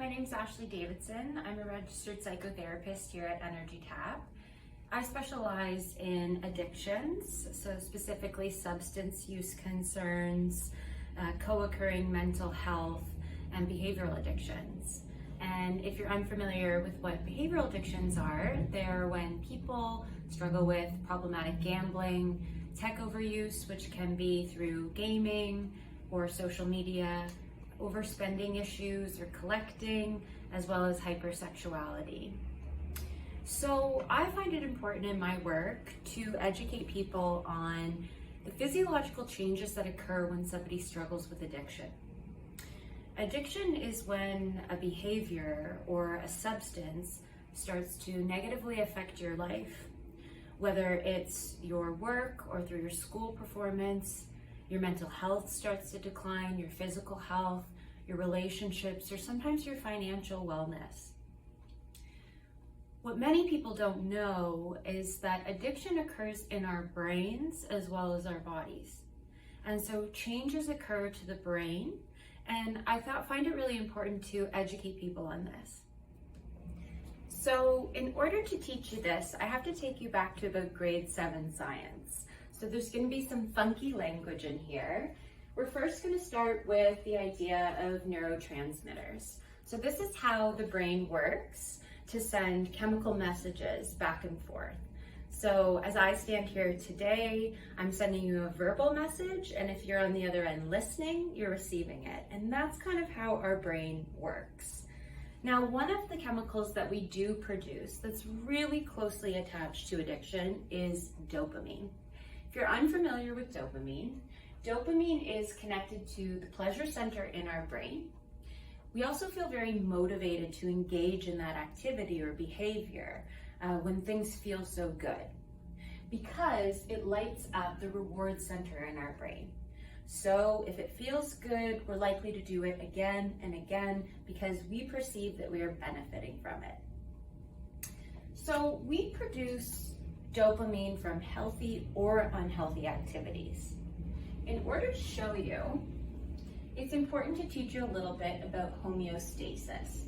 my name's Ashley Davidson. I'm a registered psychotherapist here at Energy Tap. I specialize in addictions, so specifically substance use concerns, co-occurring mental health, and behavioral addictions. And if you're unfamiliar with what behavioral addictions are, they're when people struggle with problematic gambling, tech overuse, which can be through gaming or social media, overspending issues or collecting, as well as hypersexuality. So I find it important in my work to educate people on the physiological changes that occur when somebody struggles with addiction. Addiction is when a behavior or a substance starts to negatively affect your life, whether it's your work or through your school performance. Your mental health starts to decline, your physical health, your relationships, or sometimes your financial wellness. What many people don't know is that addiction occurs in our brains as well as our bodies. And so changes occur to the brain, and I find it really important to educate people on this. So in order to teach you this, I have to take you back to about grade 7 science. So there's going to be some funky language in here. We're first going to start with the idea of neurotransmitters. So this is how the brain works to send chemical messages back and forth. So as I stand here today, I'm sending you a verbal message, and if you're on the other end listening, you're receiving it. And that's kind of how our brain works. Now, one of the chemicals that we do produce that's really closely attached to addiction is dopamine. If you're unfamiliar with dopamine, dopamine is connected to the pleasure center in our brain. We also feel very motivated to engage in that activity or behavior when things feel so good, because it lights up the reward center in our brain. So if it feels good, we're likely to do it again and again because we perceive that we are benefiting from it. So we produce dopamine from healthy or unhealthy activities. In order to show you, it's important to teach you a little bit about homeostasis.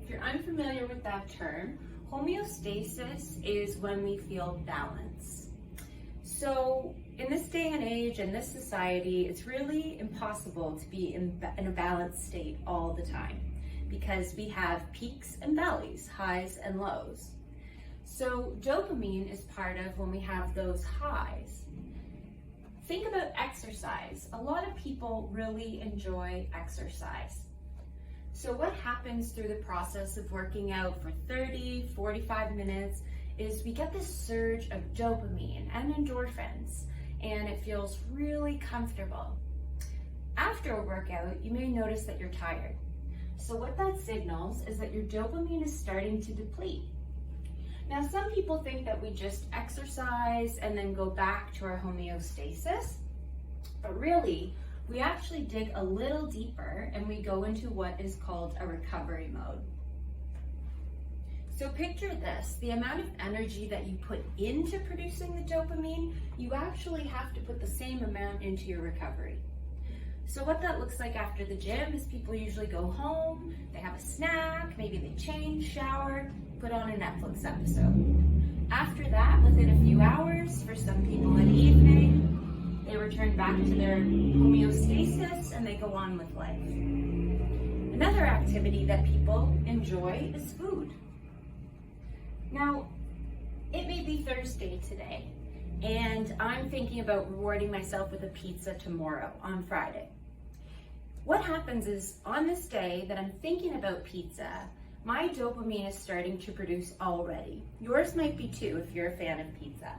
If you're unfamiliar with that term, homeostasis is when we feel balance. So in this day and age, in this society, it's really impossible to be in a balanced state all the time because we have peaks and valleys, highs and lows. So dopamine is part of when we have those highs. Think about exercise. A lot of people really enjoy exercise. So what happens through the process of working out for 30, 45 minutes is we get this surge of dopamine and endorphins, and it feels really comfortable. After a workout, you may notice that you're tired. So what that signals is that your dopamine is starting to deplete. Now, some people think that we just exercise and then go back to our homeostasis, but really, we actually dig a little deeper and we go into what is called a recovery mode. So picture this, the amount of energy that you put into producing the dopamine, you actually have to put the same amount into your recovery. So what that looks like after the gym is people usually go home, they have a snack, maybe they change, shower, put on a Netflix episode. After that, within a few hours, for some people in the evening, they return back to their homeostasis and they go on with life. Another activity that people enjoy is food. Now, it may be Thursday today, and I'm thinking about rewarding myself with a pizza tomorrow on Friday. What happens is, on this day that I'm thinking about pizza, my dopamine is starting to produce already. Yours might be too if you're a fan of pizza.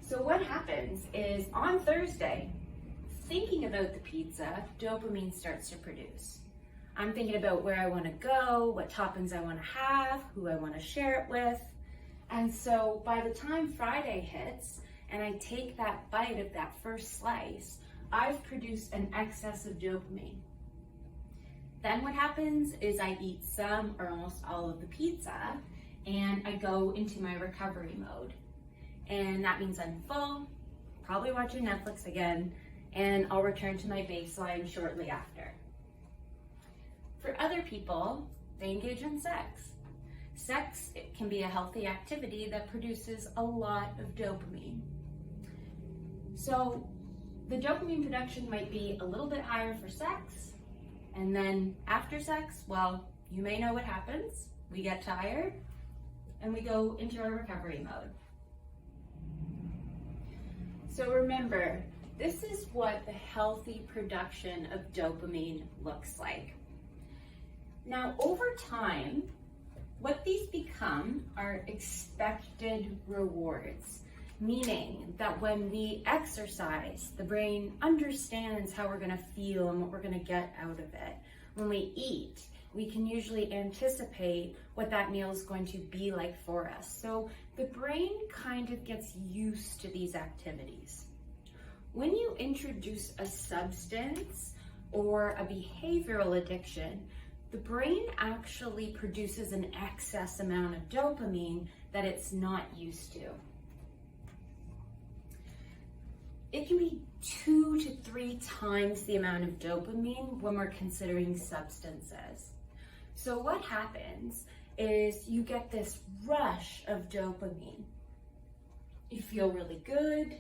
So what happens is, on Thursday, thinking about the pizza, dopamine starts to produce. I'm thinking about where I want to go, what toppings I want to have, who I want to share it with. And so by the time Friday hits and I take that bite of that first slice, I've produced an excess of dopamine. Then what happens is I eat some or almost all of the pizza and I go into my recovery mode. And that means I'm full, probably watching Netflix again, and I'll return to my baseline shortly after. For other people, they engage in sex. Sex, it can be a healthy activity that produces a lot of dopamine. So the dopamine production might be a little bit higher for sex, and then after sex, well, you may know what happens. We get tired and we go into our recovery mode. So remember, this is what the healthy production of dopamine looks like. Now, over time, what these become are expected rewards, meaning that when we exercise, the brain understands how we're going to feel and what we're going to get out of it. When we eat, we can usually anticipate what that meal is going to be like for us. So the brain kind of gets used to these activities. When you introduce a substance or a behavioral addiction, the brain actually produces an excess amount of dopamine that it's not used to. It can be 2 to 3 times the amount of dopamine when we're considering substances. So what happens is you get this rush of dopamine. You feel really good.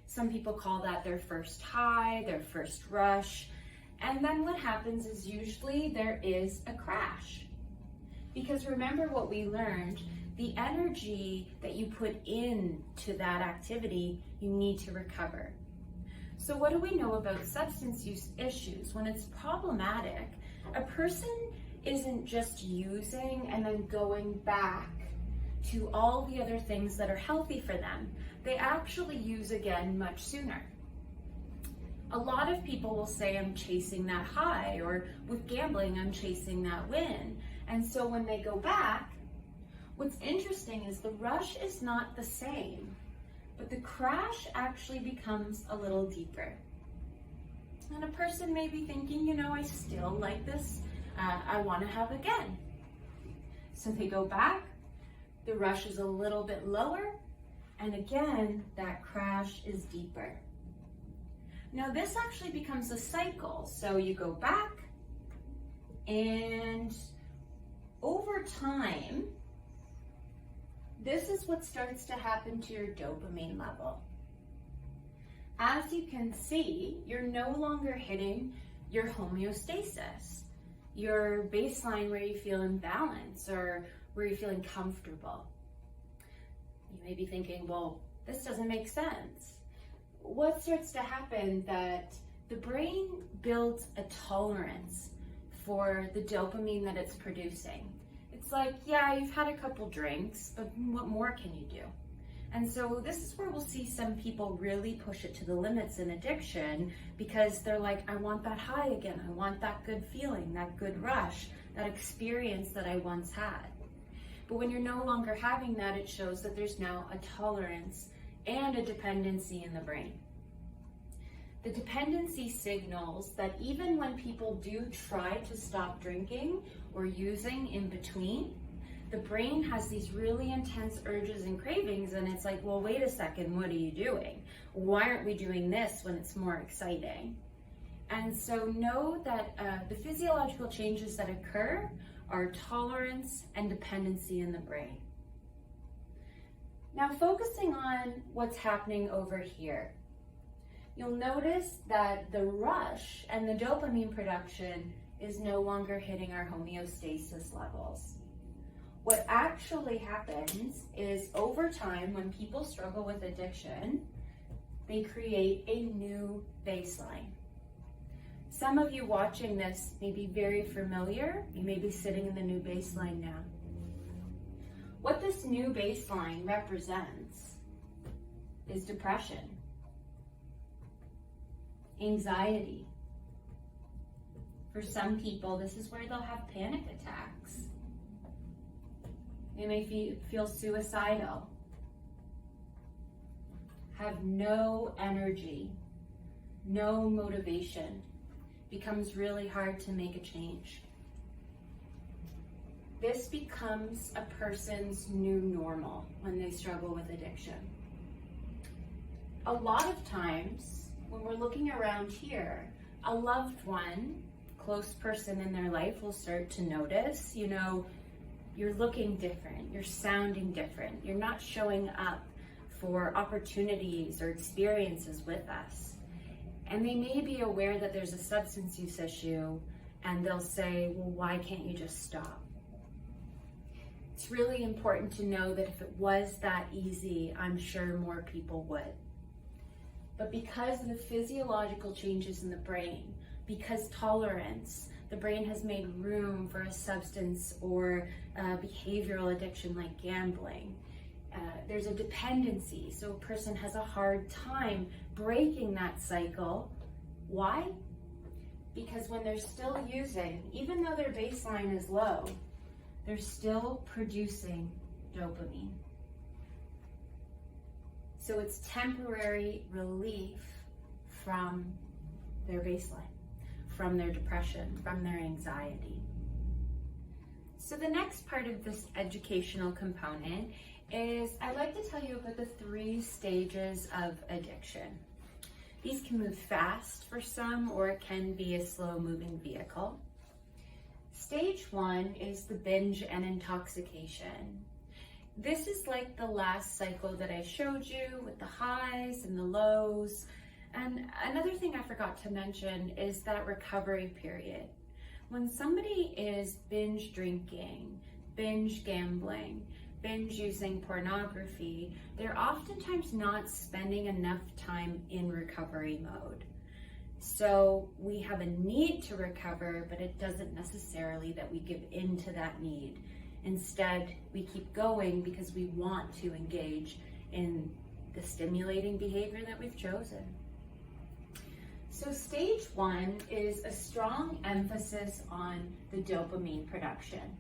Some people call that their first high, their first rush. And then what happens is usually there is a crash. Because remember what we learned, the energy that you put into that activity, you need to recover. So what do we know about substance use issues? When it's problematic, a person isn't just using and then going back to all the other things that are healthy for them. They actually use again much sooner. A lot of people will say, I'm chasing that high, or with gambling, I'm chasing that win. And so when they go back, what's interesting is the rush is not the same, but the crash actually becomes a little deeper. And a person may be thinking, I still like this, I want to have again. So they go back, the rush is a little bit lower, and again, that crash is deeper. Now this actually becomes a cycle. So you go back, and over time, this is what starts to happen to your dopamine level. As you can see, you're no longer hitting your homeostasis, your baseline where you feel in balance or where you're feeling comfortable. You may be thinking, well, this doesn't make sense. What starts to happen that the brain builds a tolerance for the dopamine that it's producing. It's like, yeah, you've had a couple drinks, but what more can you do? And so this is where we'll see some people really push it to the limits in addiction, because they're like, I want that high again. I want that good feeling, that good rush, that experience that I once had. But when you're no longer having that, it shows that there's now a tolerance and a dependency in the brain. The dependency signals that even when people do try to stop drinking or using in between, the brain has these really intense urges and cravings, and it's like, well, wait a second, what are you doing? Why aren't we doing this when it's more exciting? And so know that the physiological changes that occur are tolerance and dependency in the brain. Now focusing on what's happening over here, you'll notice that the rush and the dopamine production is no longer hitting our homeostasis levels. What actually happens is over time, when people struggle with addiction, they create a new baseline. Some of you watching this may be very familiar. You may be sitting in the new baseline now. What this new baseline represents is depression, anxiety. For some people, this is where they'll have panic attacks. They may feel suicidal, have no energy, no motivation. Becomes really hard to make a change. This becomes a person's new normal when they struggle with addiction. A lot of times, when we're looking around here, a loved one, close person in their life will start to notice, you're looking different, you're sounding different, you're not showing up for opportunities or experiences with us. And they may be aware that there's a substance use issue, and they'll say, well, why can't you just stop? It's really important to know that if it was that easy, I'm sure more people would. But because of the physiological changes in the brain, because tolerance, the brain has made room for a substance or a behavioral addiction like gambling. There's a dependency, so a person has a hard time breaking that cycle. Why? Because when they're still using, even though their baseline is low, they're still producing dopamine. So it's temporary relief from their baseline, from their depression, from their anxiety. So the next part of this educational component is I'd like to tell you about the 3 stages of addiction. These can move fast for some, or it can be a slow-moving vehicle. Stage 1 is the binge and intoxication. This is like the last cycle that I showed you with the highs and the lows. And another thing I forgot to mention is that recovery period. When somebody is binge drinking, binge gambling, binge using pornography, they're oftentimes not spending enough time in recovery mode. So we have a need to recover, but it doesn't necessarily that we give in to that need. Instead, we keep going because we want to engage in the stimulating behavior that we've chosen. So stage 1 is a strong emphasis on the dopamine production.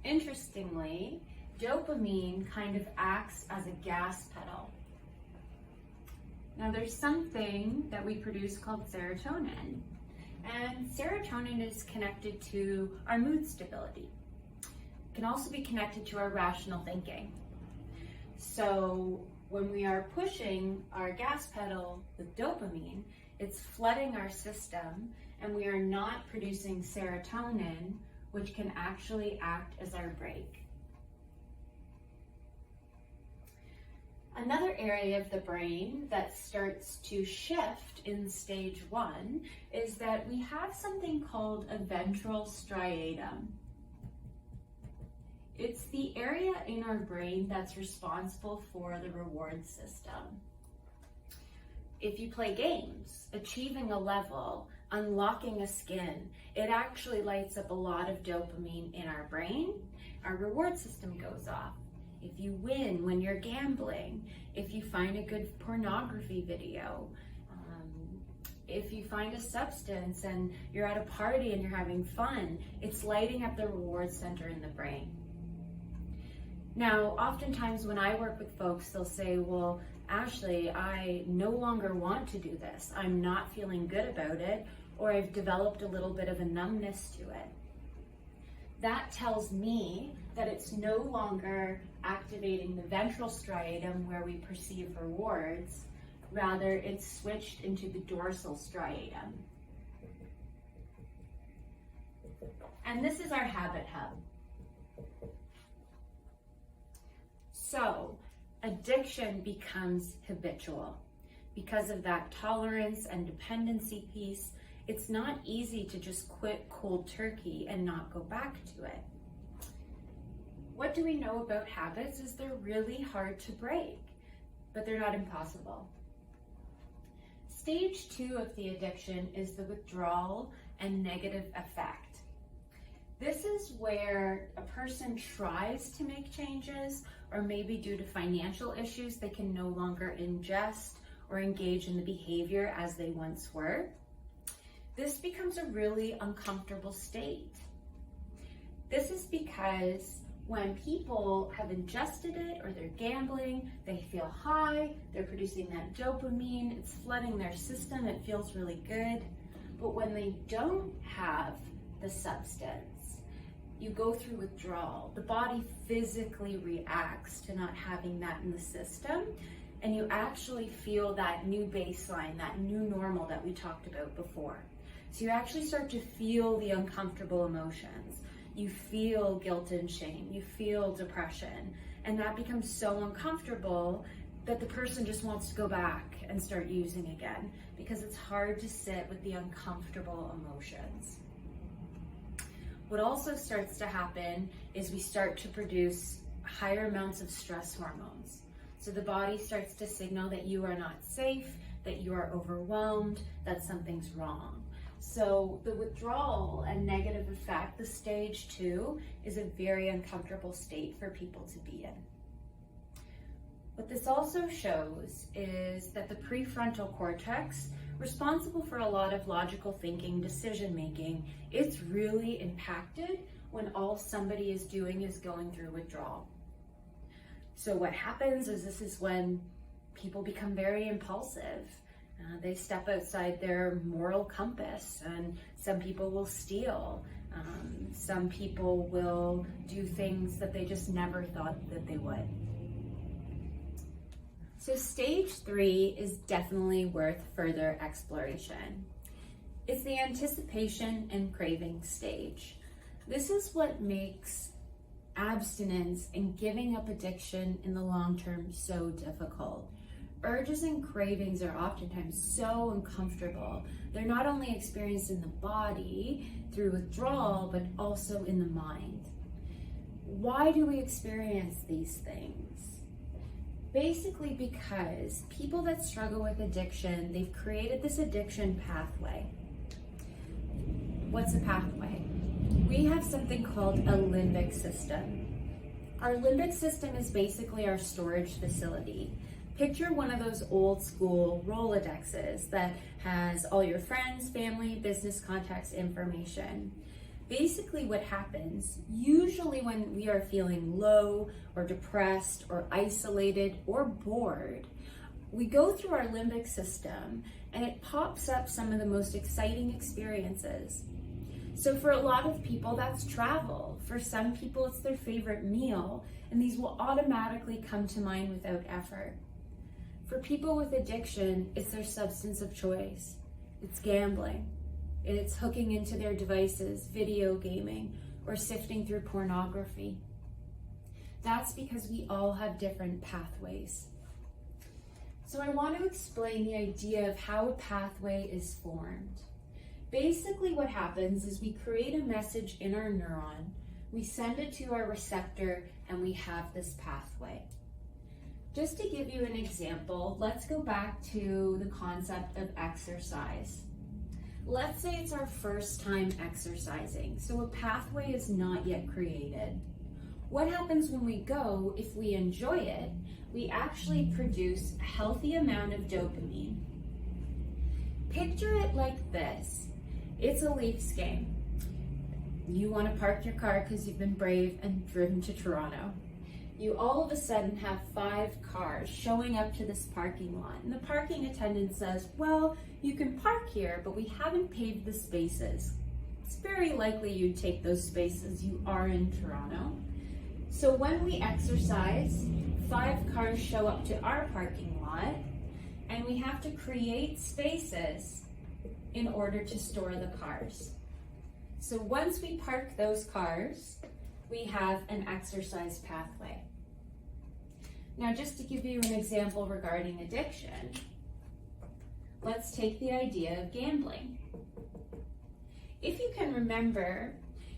Interestingly, dopamine kind of acts as a gas pedal. Now there's something that we produce called serotonin, and serotonin is connected to our mood stability. It can also be connected to our rational thinking. So when we are pushing our gas pedal with dopamine, it's flooding our system, and we are not producing serotonin, which can actually act as our brake. Another area of the brain that starts to shift in stage 1 is that we have something called a ventral striatum. It's the area in our brain that's responsible for the reward system. If you play games, achieving a level, unlocking a skin, it actually lights up a lot of dopamine in our brain. Our reward system goes off. If you win when you're gambling, if you find a good pornography video, if you find a substance and you're at a party and you're having fun, it's lighting up the reward center in the brain. Now, oftentimes when I work with folks, they'll say, well, Ashley, I no longer want to do this. I'm not feeling good about it, or I've developed a little bit of a numbness to it. That tells me that it's no longer activating the ventral striatum where we perceive rewards. Rather, it's switched into the dorsal striatum. And this is our habit hub. So, addiction becomes habitual. Because of that tolerance and dependency piece, it's not easy to just quit cold turkey and not go back to it. What do we know about habits is they're really hard to break, but they're not impossible. Stage 2 of the addiction is the withdrawal and negative effect. This is where a person tries to make changes, or maybe due to financial issues, they can no longer ingest or engage in the behavior as they once were. This becomes a really uncomfortable state. This is because when people have ingested it or they're gambling, they feel high, they're producing that dopamine, it's flooding their system, it feels really good. But when they don't have the substance, you go through withdrawal. The body physically reacts to not having that in the system, and you actually feel that new baseline, that new normal that we talked about before. So you actually start to feel the uncomfortable emotions. You feel guilt and shame, you feel depression, and that becomes so uncomfortable that the person just wants to go back and start using again because it's hard to sit with the uncomfortable emotions. What also starts to happen is we start to produce higher amounts of stress hormones. So the body starts to signal that you are not safe, that you are overwhelmed, that something's wrong. So the withdrawal and negative effect, the stage 2, is a very uncomfortable state for people to be in. What this also shows is that the prefrontal cortex, responsible for a lot of logical thinking, decision making, it's really impacted when all somebody is doing is going through withdrawal. So what happens is this is when people become very impulsive. They step outside their moral compass, and some people will steal. Some people will do things that they just never thought that they would. So stage 3 is definitely worth further exploration. It's the anticipation and craving stage. This is what makes abstinence and giving up addiction in the long term so difficult. Urges and cravings are oftentimes so uncomfortable. They're not only experienced in the body through withdrawal, but also in the mind. Why do we experience these things? Basically because people that struggle with addiction, they've created this addiction pathway. What's a pathway? We have something called a limbic system. Our limbic system is basically our storage facility. Picture one of those old school Rolodexes that has all your friends, family, business contacts information. Basically what happens, usually when we are feeling low or depressed or isolated or bored, we go through our limbic system and it pops up some of the most exciting experiences. So for a lot of people, that's travel. For some people, it's their favorite meal, and these will automatically come to mind without effort. For people with addiction, it's their substance of choice. It's gambling. It's hooking into their devices, video gaming, or sifting through pornography. That's because we all have different pathways. So I want to explain the idea of how a pathway is formed. Basically what happens is we create a message in our neuron, we send it to our receptor, and we have this pathway. Just to give you an example, let's go back to the concept of exercise. Let's say it's our first time exercising, so a pathway is not yet created. What happens when we go, if we enjoy it, we actually produce a healthy amount of dopamine. Picture it like this. It's a Leafs game. You want to park your car because you've been brave and driven to Toronto. You all of a sudden have 5 cars showing up to this parking lot, and the parking attendant says, well, you can park here, but we haven't paved the spaces. It's very likely you'd take those spaces. You are in Toronto. So when we exercise, 5 cars show up to our parking lot, and we have to create spaces in order to store the cars. So once we park those cars, we have an exercise pathway. Now, just to give you an example regarding addiction, let's take the idea of gambling. If you can remember,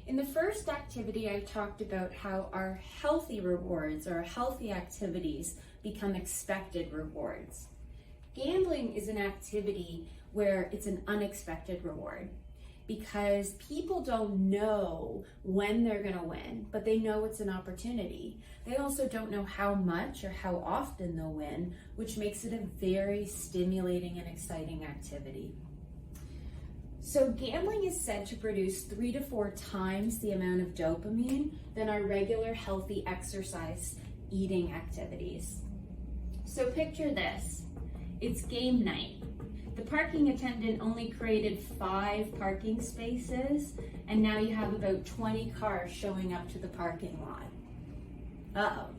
in the first activity, I talked about how our healthy rewards or healthy activities become expected rewards. Gambling is an activity where it's an unexpected reward because people don't know when they're going to win, but they know it's an opportunity. They also don't know how much or how often they'll win, which makes it a very stimulating and exciting activity. So gambling is said to produce 3 to 4 times the amount of dopamine than our regular healthy exercise eating activities. So picture this. It's game night. The parking attendant only created 5 parking spaces, and now you have about 20 cars showing up to the parking lot. Uh-oh.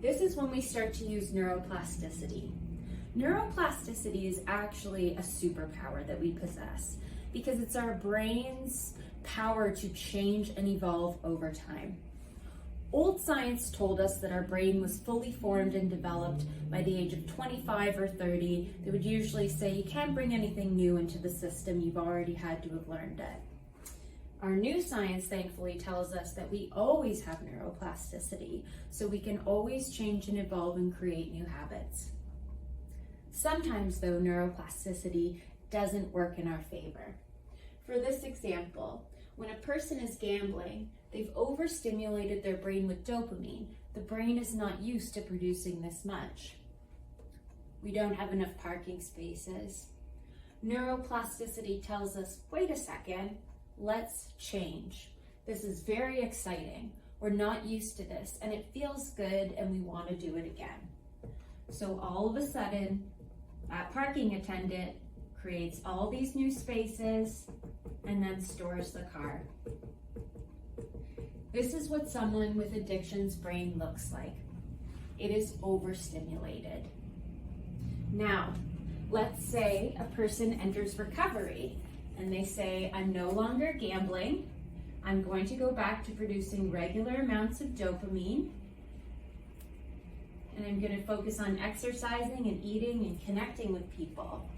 This is when we start to use neuroplasticity. Neuroplasticity is actually a superpower that we possess because it's our brain's power to change and evolve over time. Old science told us that our brain was fully formed and developed by the age of 25 or 30. They would usually say you can't bring anything new into the system, you've already had to have learned it. Our new science thankfully tells us that we always have neuroplasticity, so we can always change and evolve and create new habits. Sometimes though, neuroplasticity doesn't work in our favor. For this example, when a person is gambling, they've overstimulated their brain with dopamine. The brain is not used to producing this much. We don't have enough parking spaces. Neuroplasticity tells us, wait a second, let's change. This is very exciting. We're not used to this and it feels good and we want to do it again. So all of a sudden, that parking attendant creates all these new spaces and then stores the car. This is what someone with addiction's brain looks like. It is overstimulated. Now, let's say a person enters recovery and they say, I'm no longer gambling. I'm going to go back to producing regular amounts of dopamine. And I'm going to focus on exercising and eating and connecting with people.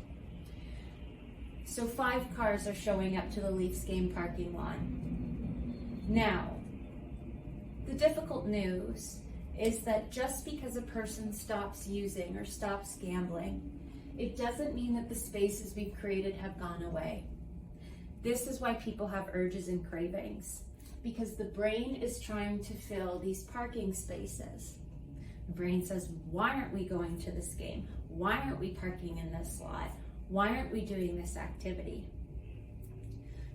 So 5 cars are showing up to the Leafs game parking lot. Now, the difficult news is that just because a person stops using or stops gambling, it doesn't mean that the spaces we've created have gone away. This is why people have urges and cravings, because the brain is trying to fill these parking spaces. The brain says, why aren't we going to this game? Why aren't we parking in this lot? Why aren't we doing this activity?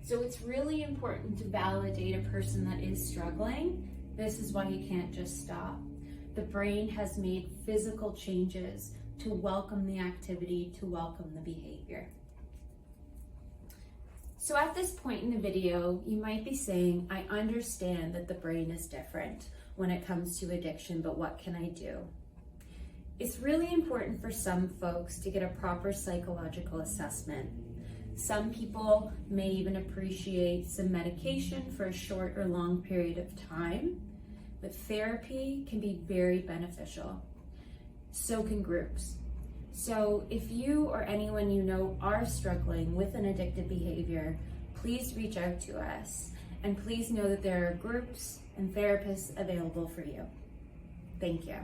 So it's really important to validate a person that is struggling. This is why you can't just stop. The brain has made physical changes to welcome the activity, to welcome the behavior. So at this point in the video, you might be saying, I understand that the brain is different when it comes to addiction, but what can I do? It's really important for some folks to get a proper psychological assessment. Some people may even appreciate some medication for a short or long period of time, but therapy can be very beneficial. So can groups. So if you or anyone you know are struggling with an addictive behavior, please reach out to us. And please know that there are groups and therapists available for you. Thank you.